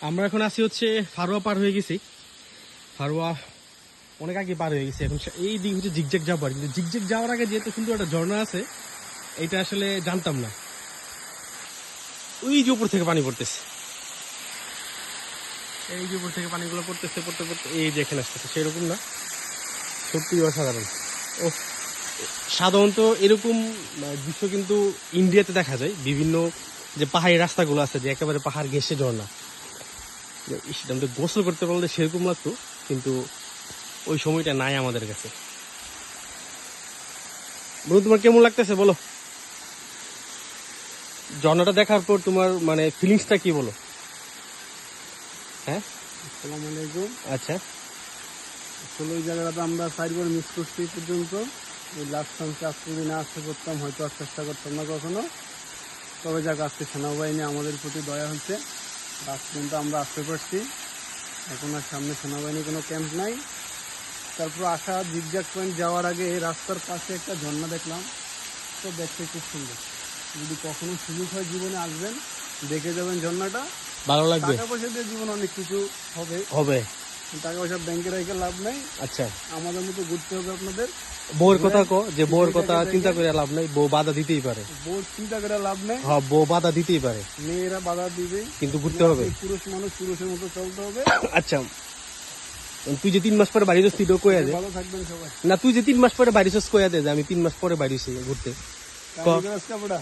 আমরা এখন আছি হচ্ছে ফারুয়া পার হয়ে গেছি। ফারুয়া অনেক আগে পার হয়ে গেছি। এখন এই দিক হচ্ছে জিগজ্যাগ যাবার, কিন্তু জিগজ্যাগ যাওয়ার আগে যেহেতু সুন্দর একটা ঝর্ণা আছে, এটা আসলে জানতাম না। ওই যে উপর থেকে পানি পড়তেছে, এই যে উপর থেকে পানিগুলো পড়তেছে, পড়তে পড়তে এই যে এখানে আসতেছে। সেরকম না, সত্যি অসাধারণ। ও, সাধারণত এরকম দৃশ্য কিন্তু ইন্ডিয়াতে দেখা যায়। বিভিন্ন যে পাহাড়ি রাস্তাগুলো আছে, যে একেবারে পাহাড় ঘেঁষে ঝর্ণা, সেটা গোসল করতে পারলে সেরকম লাগতো, কিন্তু ওই সময়টা নাই আমাদের কাছে। বলো তোমার কেমন লাগতেছে, বলো ঝর্ণাটা দেখার পর তোমার মানে ফিলিংসটা কি, বলো। হ্যাঁ, আসসালামু আলাইকুম। আচ্ছা, আসলে ওই জায়গাটা আমরা 4 বার মিস করছি এই পর্যন্ত। ওই লাস্ট চান্সে আজকে যদি না আসতে করতাম হয়তো আর চেষ্টা করতাম না কখনো। তবে যাক, আজকে সেনাবাহিনী আমাদের প্রতি দয়া হচ্ছে, লাস্ট পর্যন্ত আমরা আসতে পারছি। এখন আর সামনে সেনাবাহিনীর কোনো ক্যাম্প নাই। তারপর আসা জিগজ্যাগ পয়েন্ট যাওয়ার আগে রাস্তার পাশে একটা ঝর্ণা দেখলাম, তো দেখতে খুব সুন্দর। যদি কখনো সুযোগ হয় জীবনে আসবেন, দেখে যাবেন ঝর্ণাটা। ভালো লাগবে, টাকা পয়সা দিয়ে জীবনে অনেক কিছু হবে, হবে। টাকা পয়সা ব্যাংকে রেখে লাভ নাই। আচ্ছা, আমাদের মতো ঘুরতে হবে আপনাদের। বউয়ের কথা কো, যে বউয়ের কথা পৃথিবীটাকে চিন্তা দেখে করে লাভ নাই, বউ বাধা দিতেই পারে। বউ চিন্তা করে লাভ নেই, হ্যাঁ, বউ বাধা দিতেই পারে, মেয়েরা বাধা দিবে, কিন্তু ঘুরতে হবে। পুরুষ মানুষ পুরুষের মতো চলতে হবে। আচ্ছা, তুই যে 3 মাস পরে বাড়ি যাস, তুই তো কইয়া দে ভালো থাকবেন সবাই। না, তুই যে 3 মাস পরে বাড়ি যাস কইয়া দে যে আমি 3 মাস পরে বাড়ি এসে ঘুরতে। ক কাপড়া